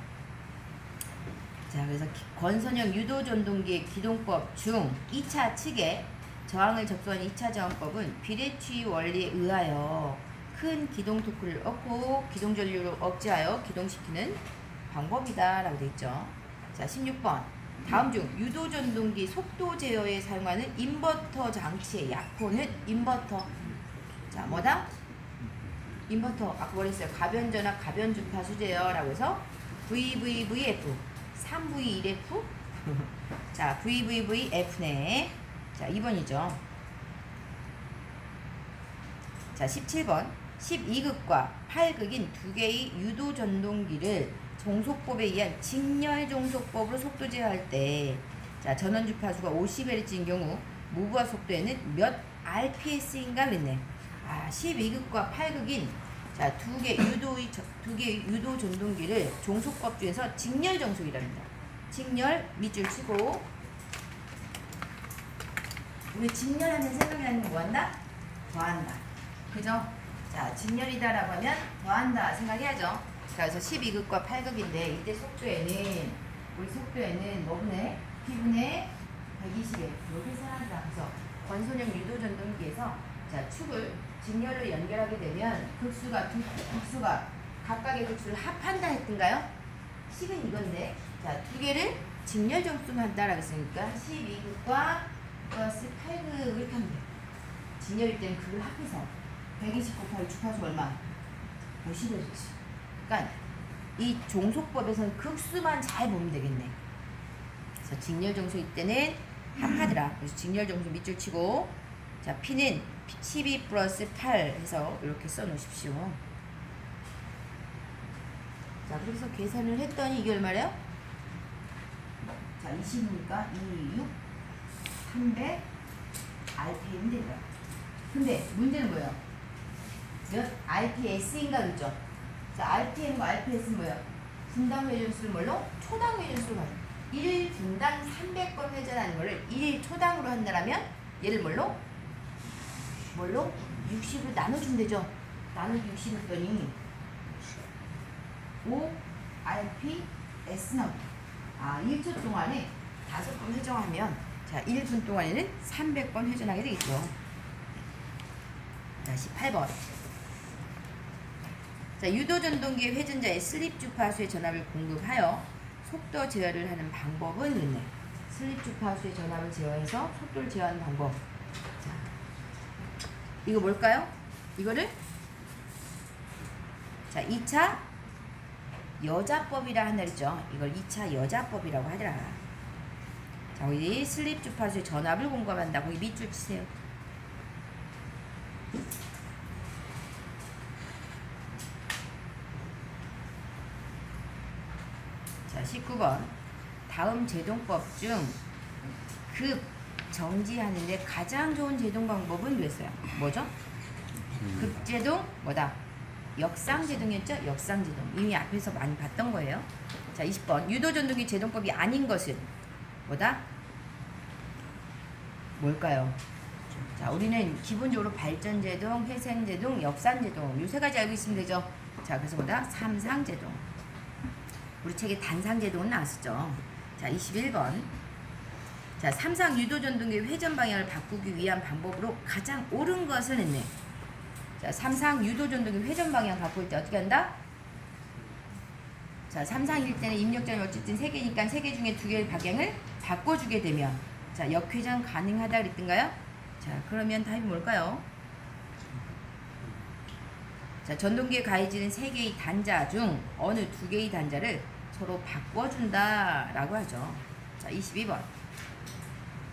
자, 그래서 권선영 유도 전동기의 기동법 중 2차 측에 저항을 접수한 2차 저항법은 비례추이 원리에 의하여 큰 기동 토크를 얻고 기동 전류를 억제하여 기동시키는 방법이다 라고 되어 있죠. 자, 16번 다음 중 유도 전동기 속도 제어에 사용하는 인버터 장치의 약호는 인버터. 자, 뭐다? 인버터 아까 뭐랬어요? 가변전압 가변주파수 제어 라고 해서 VVVF 3V1F 자, VVVF네. 자, 2번이죠. 자, 17번 12극과 8극인 두 개의 유도 전동기를 종속법에 의한 직렬 종속법으로 속도 제어할 때 자, 전원 주파수가 50Hz인 경우 무부하 속도에는 몇 RPS인가 그랬네. 12극과 8극인 자, 두 개 유도 전동기를 종속법 중에서 직렬 종속이랍니다. 직렬 밑줄 치고, 우리 직렬하면 생각나는 거 뭐한다? 더한다. 그죠? 자, 직렬이다라고 하면 더한다 생각해야죠. 자, 그래서 12급과 8급인데 이때 속도에는 우리 속도에는 뭐분의 P분의 120에 이렇게 생각한다. 그래서 권소력 유도 전동기에서 자, 축을 직렬로 연결하게 되면 극수가 각각의 극수를 합한다 했던가요? 식은 이건데 자, 두 개를 직렬 정수한다라고 했으니까 12급과 플러스 8급 이렇게 하면 돼요. 직렬일 때는 그걸 합해서 120 곱하기 주파수 얼마? 50이었지. 그러니까 이 종속법에서는 극수만 잘 보면 되겠네. 그래서 직렬 정수일 때는 합하더라. 그래서 직렬 정수 밑줄 치고 자, P는 12 플러스 8 해서 이렇게 써 놓으십시오. 자, 그래서 계산을 했더니 이게 얼마래요? 자, 20이니까 2, 6, 300 RPM 된다. 근데 문제는 뭐예요? 몇 RPS인가 그죠? 자, RPM과 RPS는 뭐예요? 분당 회전수를 뭘로? 초당 회전수로 가요. 1분당 300번 회전하는 거를 1초당으로 한다면 얘를 뭘로? 60으로 나눠주면 되죠. 나누기 60 했더니 5 RPS 나옵니다. 1초 동안에 5번 회전하면 자, 1분 동안에는 300번 회전하게 되겠죠. 자, 18번. 자, 유도전동기의 회전자의 슬립 주파수의 전압을 공급하여 속도 제어를 하는 방법은 있네. 슬립 주파수의 전압을 제어해서 속도를 제어하는 방법. 자, 이거 뭘까요? 이거를 자, 2차 여자법이라 한다 했죠. 이걸 2차 여자법이라고 하더라. 자, 우리 슬립 주파수의 전압을 공급한다. 거기 밑줄 치세요. 자, 19번. 다음 제동법 중 급 정지하는데 가장 좋은 제동 방법은 됐어요. 뭐죠? 급제동 뭐다? 역상제동이었죠? 역상제동. 이미 앞에서 많이 봤던 거예요. 자, 20번. 유도전동기 제동법이 아닌 것은 뭐다? 뭘까요? 자, 우리는 기본적으로 발전제동, 회생제동, 역상제동 요 세 가지 알고 있으면 되죠. 자, 그래서 뭐다? 삼상제동. 우리 책에 단상제동은 나왔었죠. 자, 21번. 자, 삼상 유도전동기 회전 방향을 바꾸기 위한 방법으로 가장 옳은 것은 있네. 자, 삼상 유도전동기 회전 방향 바꿀 때 어떻게 한다? 자, 삼상일 때는 입력점이 어쨌든 3개니까 3개 중에 2개의 방향을 바꿔주게 되면 자, 역회전 가능하다 그랬던가요? 자, 그러면 답이 뭘까요? 자, 전동기에 가해지는 3개의 단자 중 어느 2개의 단자를 서로 바꿔준다 라고 하죠. 자, 22번.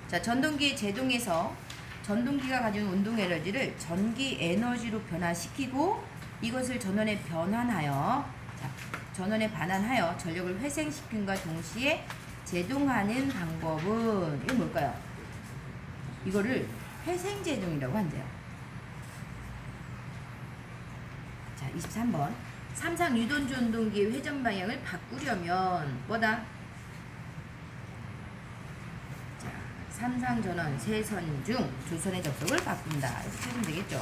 자, 전동기의 제동에서 전동기가 가진 운동 에너지를 전기 에너지로 변화시키고 이것을 전원에 변환하여 자, 전원에 반환하여 전력을 회생시킴과 동시에 제동하는 방법은 이건 뭘까요? 이거를 회생제동이라고 한대요. 자, 23번. 삼상 유도전동기의 회전 방향을 바꾸려면 뭐다? 자, 삼상 전원 세 선 중 두 선의 접속을 바꾼다. 이렇게 찾으면 되겠죠.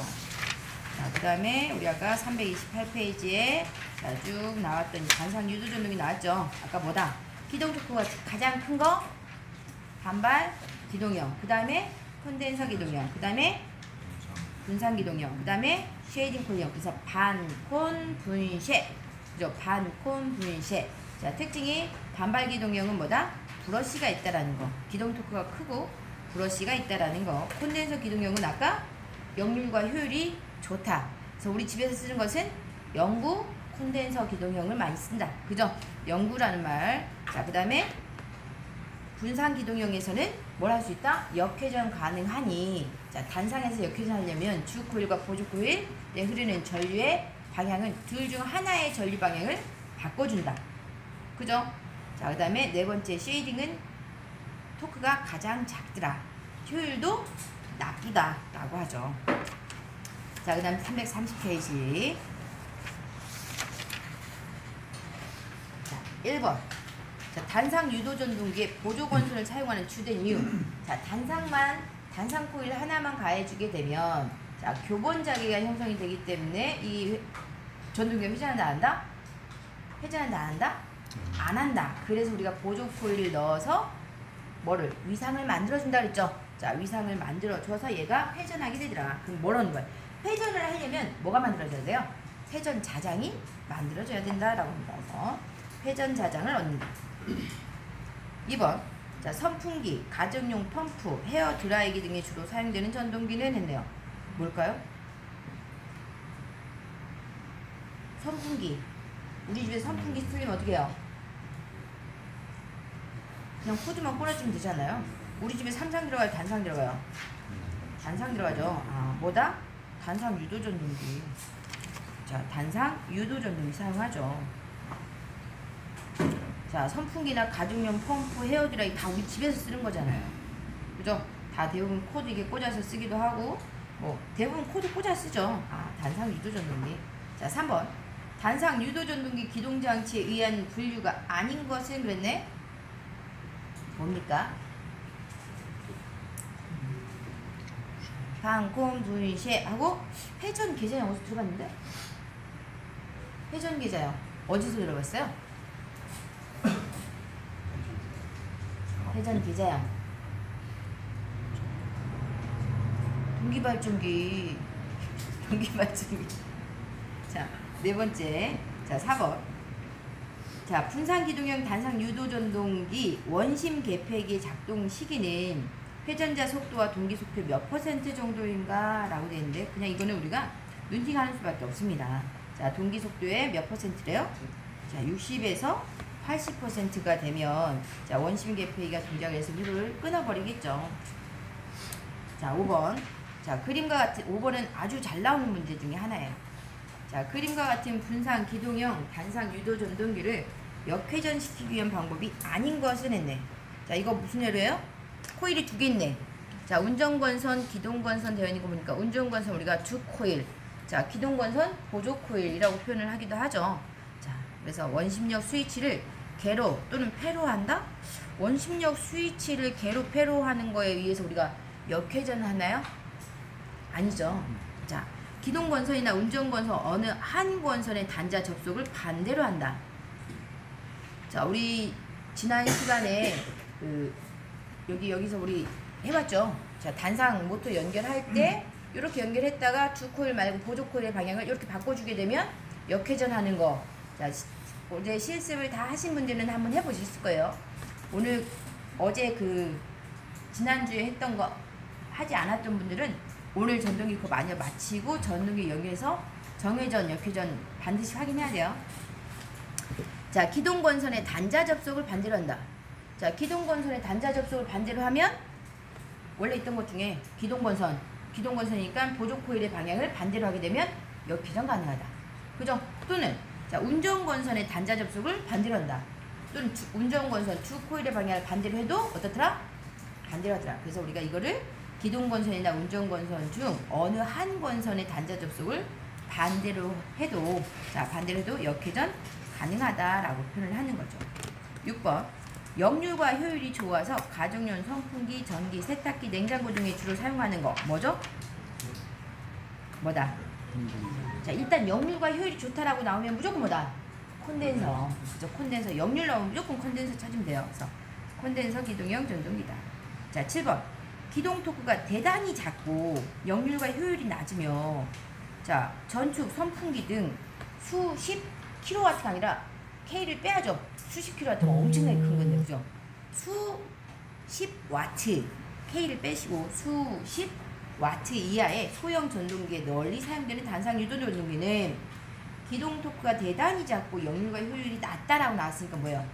자, 그 다음에 우리 아까 328페이지에 쭉 나왔던 단상 유도전동이 나왔죠. 아까 뭐다? 기동 토크가 가장 큰 거 반발 기동형, 그 다음에 콘덴서 기동형, 그 다음에 분산 기동형, 그 다음에 쉐이딩 콜형. 그래서 반콘 분쉐. 그죠? 반콘 분쉐. 자, 특징이 반발 기동형은 뭐다? 브러쉬가 있다라는 거. 기동 토크가 크고 브러쉬가 있다라는 거. 콘덴서 기동형은 아까 역률과 효율이 좋다. 그래서 우리 집에서 쓰는 것은 영구 콘덴서 기동형을 많이 쓴다. 그죠? 영구라는 말. 자, 그 다음에 분산 기동형에서는 뭘 할 수 있다? 역회전 가능하니 자, 단상에서 역회전 하려면 주 코일과 보조 코일에 흐르는 전류의 방향은 둘 중 하나의 전류 방향을 바꿔준다. 그죠? 자, 그 다음에 네 번째 쉐이딩은 토크가 가장 작더라. 효율도 나쁘다 라고 하죠. 자, 그 다음 330페이지. 자, 1번. 자, 단상 유도전동기에 보조건선을 사용하는 주된 이유. 자, 단상 코일 하나만 가해주게 되면 자, 교본 자기가 형성이 되기 때문에 이 전동기가 회전한다 안 한다? 회전한다 안 한다? 안 한다. 그래서 우리가 보조 코일을 넣어서 뭐를? 위상을 만들어준다 그랬죠? 자, 위상을 만들어줘서 얘가 회전하게 되더라. 그럼 뭐라는 거야? 회전을 하려면 뭐가 만들어져야 돼요? 회전 자장이 만들어져야 된다라고 합니다. 그래서 회전 자장을 얻는다. 2번. 자, 선풍기, 가정용 펌프, 헤어 드라이기 등에 주로 사용되는 전동기는 했네요. 뭘까요? 선풍기. 우리 집에 선풍기 틀리면 어떻게 해요? 그냥 코드만 꽂아주면 되잖아요. 우리 집에 삼상 들어가요? 단상 들어가요? 단상 들어가죠. 아, 뭐다? 단상 유도 전동기. 자, 단상 유도 전동기 사용하죠. 자, 선풍기나 가정용 펌프, 헤어드라이 다 우리 집에서 쓰는 거잖아요. 그죠? 다 대부분 코드 이게 꽂아서 쓰기도 하고, 뭐 대부분 코드 꽂아 쓰죠. 아, 단상 유도 전동기. 자, 3번. 단상 유도 전동기 기동 장치에 의한 분류가 아닌 것은 그랬네. 뭡니까? 방콤 분쇄 하고 회전 계좌형 어디서 들어봤는데? 회전 계좌형 어디서 들어봤어요? 회전 계좌형 동기발전기 동기발전기. 자, 네 번째. 자, 4번. 자, 분산기동형 단상 유도전동기 원심 개폐기 작동 시기는 회전자 속도와 동기 속도 몇 % 정도인가? 라고 되어 있는데 그냥 이거는 우리가 눈팅하는 수밖에 없습니다. 자, 동기 속도의 몇 %래요? 자, 60에서 80%가 되면 자, 원심 개폐기가 동작해서 휘를 끊어버리겠죠. 자, 5번. 자, 그림과 같은 5번은 아주 잘 나오는 문제 중에 하나예요. 자, 그림과 같은 분산 기동형 단상 유도 전동기를 역회전시키기 위한 방법이 아닌 것은 했네. 자, 이거 무슨 예로예요? 코일이 두 개 있네. 자, 운전권선, 기동권선 되어 있는 거 보니까 운전권선 우리가 주 코일, 자, 기동권선 보조 코일이라고 표현을 하기도 하죠. 자, 그래서 원심력 스위치를 개로 또는 폐로 한다? 원심력 스위치를 개로 폐로 하는 거에 의해서 우리가 역회전 하나요? 아니죠. 자, 기동권선이나 운전권선 어느 한 권선의 단자 접속을 반대로 한다. 자, 우리 지난 시간에 여기서 우리 해봤죠. 자, 단상 모터 연결할 때 이렇게 연결했다가 주 코일 말고 보조 코일의 방향을 이렇게 바꿔주게 되면 역회전하는 거. 자, 어제 실습을 다 하신 분들은 한번 해보셨을 거예요. 오늘 어제 지난주에 했던 거 하지 않았던 분들은 오늘 전동기 그거 많이 마치고 전동기 연결해서 정회전, 역회전 반드시 확인해야 돼요. 자, 기동권선의 단자 접속을 반대로 한다. 자, 기동권선의 단자 접속을 반대로 하면 원래 있던 것 중에 기동권선이니까 보조 코일의 방향을 반대로 하게 되면 역회전 가능하다. 그죠? 또는 자, 운전권선의 단자 접속을 반대로 한다. 또는 운전권선 주 코일의 방향을 반대로 해도 어떻더라? 반대로 하더라. 그래서 우리가 이거를 기동권선이나 운전권선 중 어느 한 권선의 단자 접속을 반대로 해도 역회전 가능하다라고 표현을 하는 거죠. 6번. 역률과 효율이 좋아서 가정용 선풍기, 전기, 세탁기, 냉장고 등에 주로 사용하는 거 뭐죠? 뭐다? 자, 일단 역률과 효율이 좋다라고 나오면 무조건 뭐다? 콘덴서. 그죠? 콘덴서. 역률 나오면 무조건 콘덴서 찾으면 돼요. 그래서 콘덴서 기동형 전동기다. 자, 7번. 기동 토크가 대단히 작고 역률과 효율이 낮으며 자, 전축, 선풍기 등 수십 킬로와트가 아니라 K를 빼야죠. 수십 킬로와트가 엄청나게 큰 건데, 그죠? 수십 와트 K를 빼시고 수십 와트 이하의 소형 전동기에 널리 사용되는 단상 유도 전동기는 기동 토크가 대단히 작고 역률과 효율이 낮다라고 나왔으니까 뭐예요?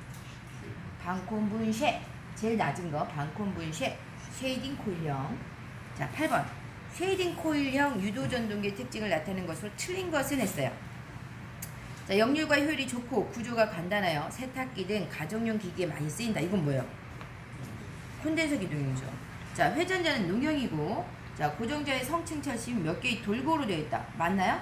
방콤 분쇄. 제일 낮은 거 방콤 분쇄. 쉐이딩 코일형. 자, 8번. 쉐이딩 코일형 유도 전동기의 특징을 나타내는 것으로 틀린 것은 했어요. 자, 역률과 효율이 좋고 구조가 간단하여 세탁기 등 가정용 기기에 많이 쓰인다. 이건 뭐예요? 콘덴서 기동형이죠. 자, 회전자는 농형이고 자, 고정자의 성층철심이 몇 개의 돌고로 되어 있다. 맞나요?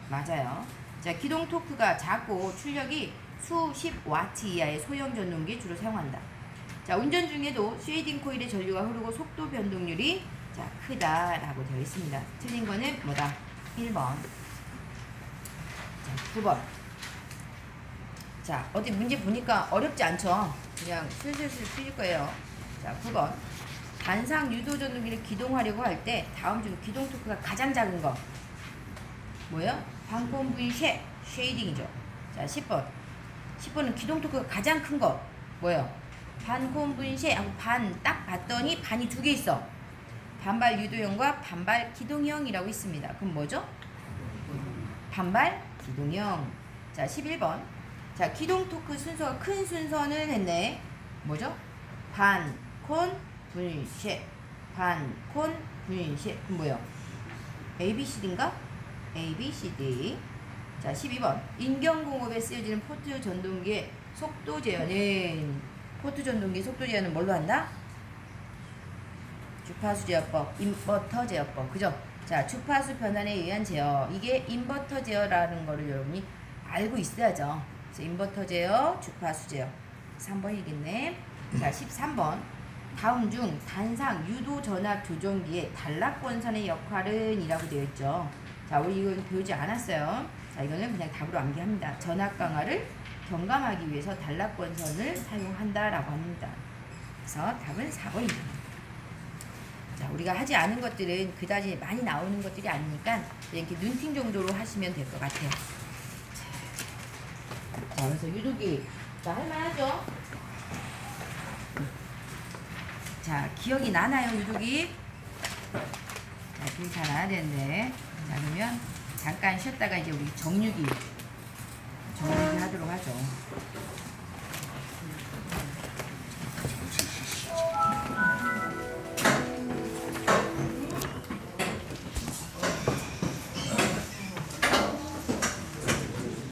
맞아요. 자, 기동 토크가 작고 출력이 수십 와트 이하의 소형 전동기 주로 사용한다. 자, 운전 중에도 쉐이딩 코일의 전류가 흐르고 속도 변동률이 자, 크다라고 되어 있습니다. 틀린 거는 뭐다? 1번. 자, 9번. 자, 어디 문제 보니까 어렵지 않죠? 그냥 슬슬슬 풀릴 거예요. 자, 9번. 단상 유도 전동기를 기동하려고 할 때 다음 중 기동 토크가 가장 작은 거 뭐예요? 반콘 부위 쉐이딩이죠. 자, 10번. 10번은 기동 토크가 가장 큰 거 뭐예요? 반콘 부위 하고 반 딱 봤더니 반이 두 개 있어. 반발 유도형과 반발 기동형이라고 있습니다. 그럼 뭐죠? 반발 기동형. 자, 11번. 자, 기동 토크 순서가 큰 순서는 했네. 뭐죠? 반콘 분쇄. 반콘 분쇄. 그럼 뭐예요? ABCD인가? ABCD. 자, 12번. 인경공업에 쓰여지는 포트 전동기의 속도 제어는 포트 전동기 속도 제어는 뭘로 한다? 주파수 제어법, 인버터 제어법. 그죠? 자, 주파수 변환에 의한 제어. 이게 인버터 제어라는 거를 여러분이 알고 있어야죠. 그래서 인버터 제어, 주파수 제어. 3번이겠네. 자, 13번. 다음 중 단상 유도 전압 조정기의 단락권선의 역할은 이라고 되어 있죠. 자, 우리 이건 배우지 않았어요. 자, 이거는 그냥 답으로 암기합니다. 전압 강화를 경감하기 위해서 단락권선을 사용한다라고 합니다. 그래서 답은 4번입니다. 자, 우리가 하지 않은 것들은 그다지 많이 나오는 것들이 아니니까 이렇게 눈팅 정도로 하시면 될 것 같아요. 자, 그래서 유도기. 자, 할만하죠? 자, 기억이 나나요, 유도기? 자, 기억이 잘 나야 되는데. 자, 그러면 잠깐 쉬었다가 이제 우리 정유기 하도록 하죠.